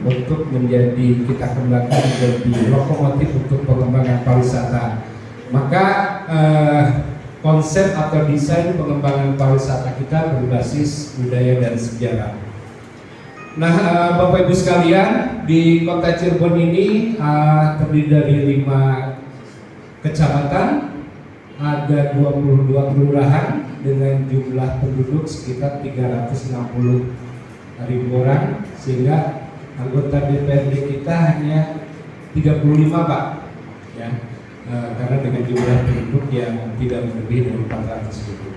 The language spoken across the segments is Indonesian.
untuk kita kembangkan menjadi lokomotif untuk pengembangan pariwisata. Maka konsep atau desain pengembangan pariwisata kita berbasis budaya dan sejarah. Nah, Bapak Ibu sekalian, di Kota Cirebon ini terdiri dari 5 kecamatan, ada 22 kelurahan dengan jumlah penduduk sekitar 360.000 orang, sehingga anggota DPRD kita hanya 35, Pak, ya, karena dengan jumlah penduduk yang tidak lebih dari 400 ribu.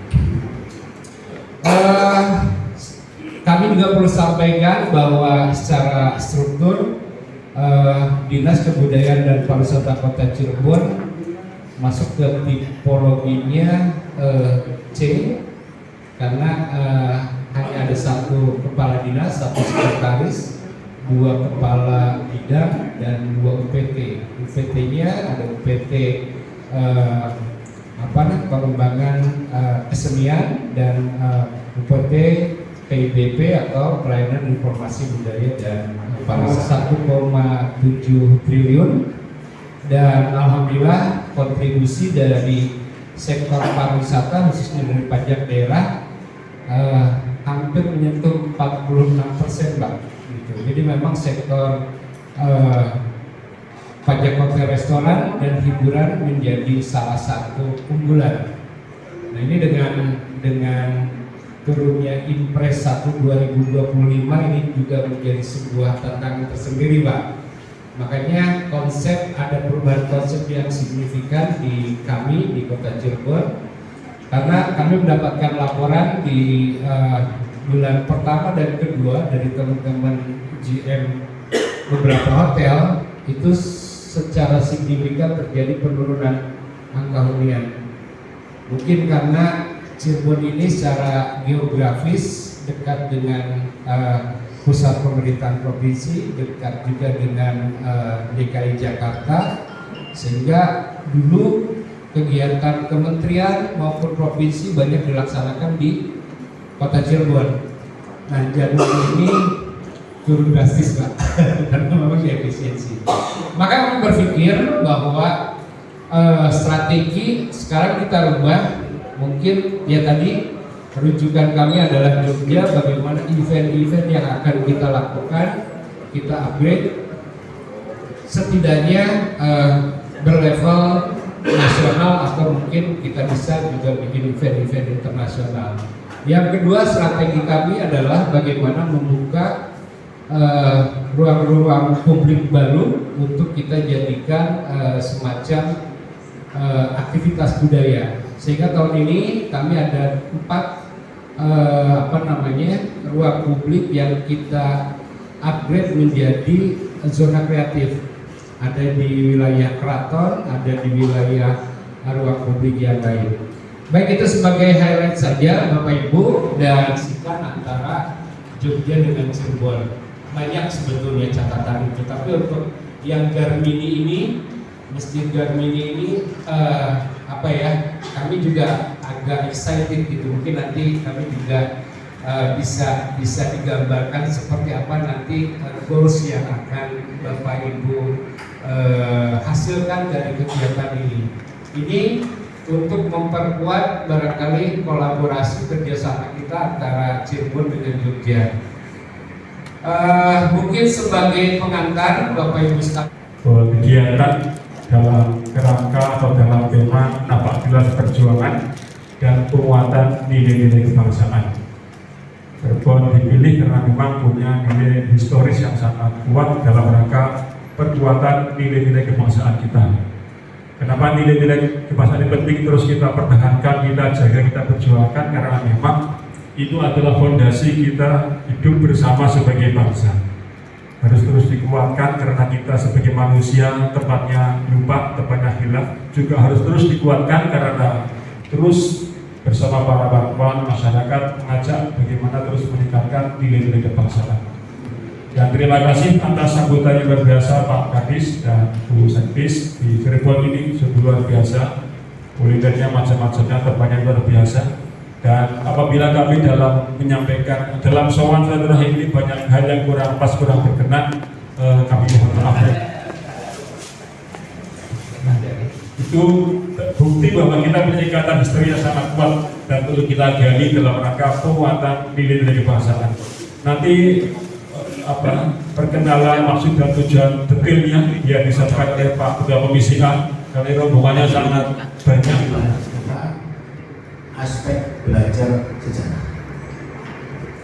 Kami juga perlu sampaikan bahwa secara struktur Dinas Kebudayaan dan Pariwisata Kota Cirebon masuk ke tipologinya C, karena hanya ada 1 kepala dinas, 1 sekretaris, 2 kepala bidang, dan 2 UPT. UPT-nya ada UPT pengembangan kesenian dan UPT PIBP atau Pelayanan Informasi Budaya dan Pariwisata 1,7 triliun, dan alhamdulillah kontribusi dari sektor pariwisata khususnya dari pajak daerah hampir menyentuh 46%, Pak. Gitu. Jadi memang sektor pajak hotel, restoran, dan hiburan menjadi salah satu unggulan. Nah, ini dengan turunnya Impres 1 2025 ini juga menjadi sebuah tantangan tersendiri, Pak. Makanya ada perubahan konsep yang signifikan di Kota Cirebon, karena kami mendapatkan laporan di bulan pertama dan kedua dari teman-teman GM beberapa hotel itu secara signifikan terjadi penurunan angka hunian. Mungkin karena Cirebon ini secara geografis dekat dengan pusat pemerintahan provinsi, dekat juga dengan DKI Jakarta, sehingga dulu kegiatan kementerian maupun provinsi banyak dilaksanakan di Kota Cirebon. Nah, Januari ini turun drastis, Pak, karena memang efisiensi. Maka kami berpikir bahwa strategi sekarang kita rubah. Mungkin ya tadi rujukan kami adalah Jogja, bagaimana event-event yang akan kita lakukan, kita upgrade setidaknya berlevel nasional, atau mungkin kita bisa juga bikin event-event internasional. Yang kedua, strategi kami adalah bagaimana membuka ruang-ruang publik baru untuk kita jadikan semacam aktivitas budaya. Sehingga tahun ini kami ada 4 ruang publik yang kita upgrade menjadi zona kreatif. Ada di wilayah keraton, ada di wilayah ruang publik yang lain. Baik, itu sebagai highlight saja Bapak Ibu, dan sikan antara Jogja dengan Cirebon. Banyak sebetulnya catatan itu, tapi untuk yang Garmini ini, Masjid Garmini ini kami juga agak excited gitu. Mungkin nanti kami juga bisa digambarkan seperti apa nanti goals yang akan Bapak Ibu hasilkan dari kegiatan ini. Ini untuk memperkuat barangkali kolaborasi kerjasama kita antara Cirebon dengan Jogja. Mungkin sebagai pengantar Bapak Ibu sekalian, kegiatan dalam kerangka atau dalam tema napak tilas perjuangan dan penguatan nilai-nilai kebangsaan. Cirebon dipilih karena memang punya nilai historis yang sangat kuat dalam rangka perkuatan nilai-nilai kebangsaan kita. Kenapa nilai-nilai kebangsaan ini penting terus kita pertahankan, kita jaga, kita perjuangkan, karena memang itu adalah fondasi kita hidup bersama sebagai bangsa. Harus terus dikuatkan karena kita sebagai manusia tempatnya lupa, tempatnya hilaf, juga harus terus dikuatkan karena terus bersama para bantuan masyarakat mengajak bagaimana terus meningkatkan nilai-nilai kebangsaan. Dan terima kasih atas sambutan yang luar biasa Pak Kadis dan Bu Sekdis di Cirebon ini, sungguh luar biasa. Kulinernya macam-macamnya, tempatnya luar biasa. Dan apabila kami dalam menyampaikan dalam sowan silaturahim ini banyak hal yang kurang pas, kurang berkenan, kami mohon maaf. Itu bukti bahwa kita punya ikatan histori yang sangat kuat dan perlu kita gali dalam rangka penguatan nilai-nilai kebangsaan. Nanti perkenalan maksud dan tujuan detailnya yang disampaikan oleh Pak Ketua Komisi A, karena rombongannya sangat banyak. Aspek belajar sejarah.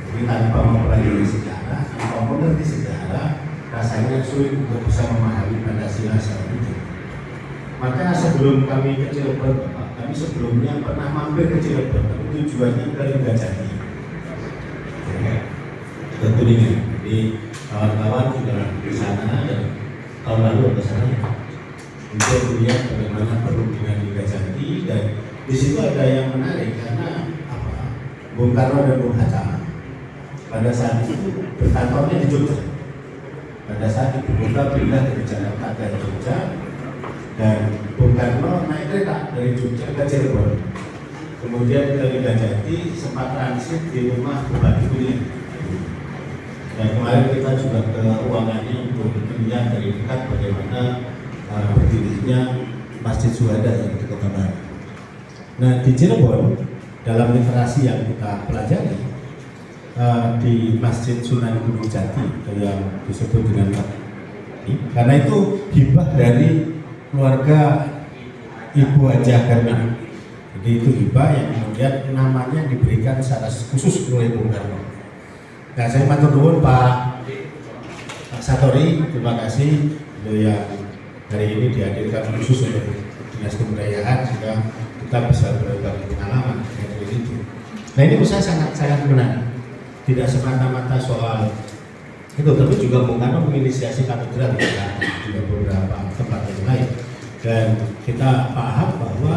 Jadi tanpa mempelajari sejarah, tanpa mengerti sejarah, rasanya sulit untuk bisa memahami Pancasila secara utuh. Maka sebelum kami ke Cirebon, kami sebelumnya pernah mampir ke Cirebon, tapi tujuannya ke Linggajati. Tentu ini, jadi kawan-kawan sudah di sana dan tahun lalu ke sana untuk melihat bagaimana perundingan Linggajati, dan di situ ada yang menarik karena Bung Karno dan Bung Hatta pada saat itu berkantornya di Jogja. Pada saat Ibu Kota pindah dari Jakarta ke Jogja, dan Bung Karno naik kereta dari Jogja ke Cirebon, kemudian ke Linggajati, sempat transit di rumah Bupati Kuningan. Dan kemarin kita juga ke ruangannya untuk melihat dari dekat bagaimana berdirinya Masjid Syuhada yang di Kota Baru. Nah, di Cirebon, dalam literasi yang kita pelajari di Masjid Sunan Gunung Jati yang disebut dengan ini, karena itu hibah dari keluarga Ibu Hajah Garmin. Jadi itu hibah yang kemudian namanya diberikan secara khusus oleh Bung Karno. Nah, saya matur nuwun Pak Satori, terima kasih yang hari ini dihadirkan khusus untuk Dinas Kebudayaan sehingga kita bisa berbagi pengalaman dari itu. Nah, ini usaha sangat menarik. Tidak semata-mata soal itu, tapi juga Bung Karno menginisiasi katedral di Jakarta, juga beberapa tempat yang lain. Dan kita paham bahwa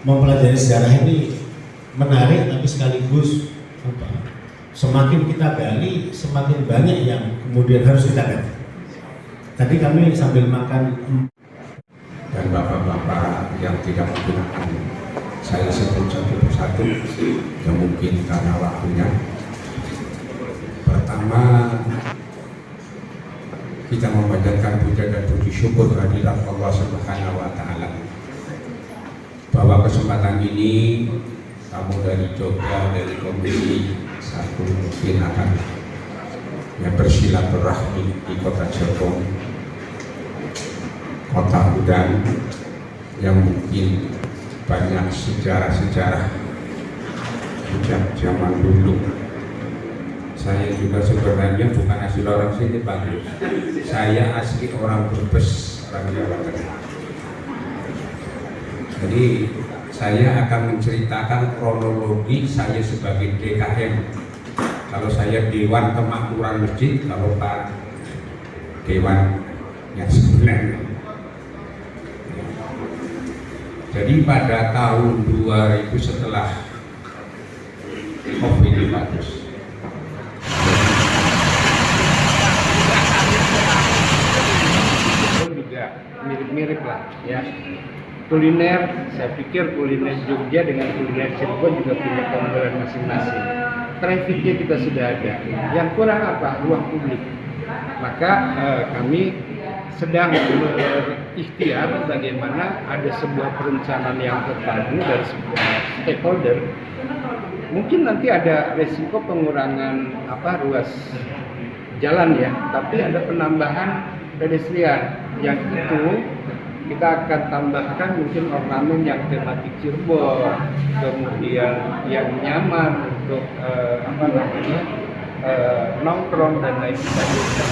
mempelajari sejarah ini menarik, tapi sekaligus semakin kita gali, semakin banyak yang kemudian harus kita gali. Tadi kami sambil makan dan bapak-bapak yang tidak menggunakan saya sebut satu persatu yang mungkin karena waktunya. Pertama, kita memanjatkan puja dan puji syukur kehadirat Allah Subhanahu wa Ta'ala bahwa kesempatan ini kamu dari Jogja, dari Komisi 1 mungkin akan yang bersilaturahmi di Kota Cirebon, kota Udan yang mungkin banyak sejarah-sejarah sejak zaman dulu. Saya juga sebenarnya bukan asli orang sini bagus. Saya asli orang Brebes, orang Jawa Tengah. Jadi saya akan menceritakan kronologi saya sebagai DKM. Kalau saya Dewan Kemakmuran Masjid, kalau Pak Dewan yang sebenarnya. Jadi pada tahun 2000 setelah COVID ini bagus. Juga mirip-mirip lah ya. Kuliner, saya pikir kuliner Jogja dengan kuliner Cirebon juga punya keunggulan masing-masing. Trafficnya kita sudah ada. Yang kurang apa? Ruang publik. Maka kami sedang berikhtiar bagaimana ada sebuah perencanaan yang terpadu dari sebuah stakeholder. Mungkin nanti ada resiko pengurangan ruas jalan ya, tapi ada penambahan pedestrian. Yang itu kita akan tambahkan mungkin ornamen yang tematik Cirebon, kemudian yang nyaman untuk nongkrong dan lain sebagainya.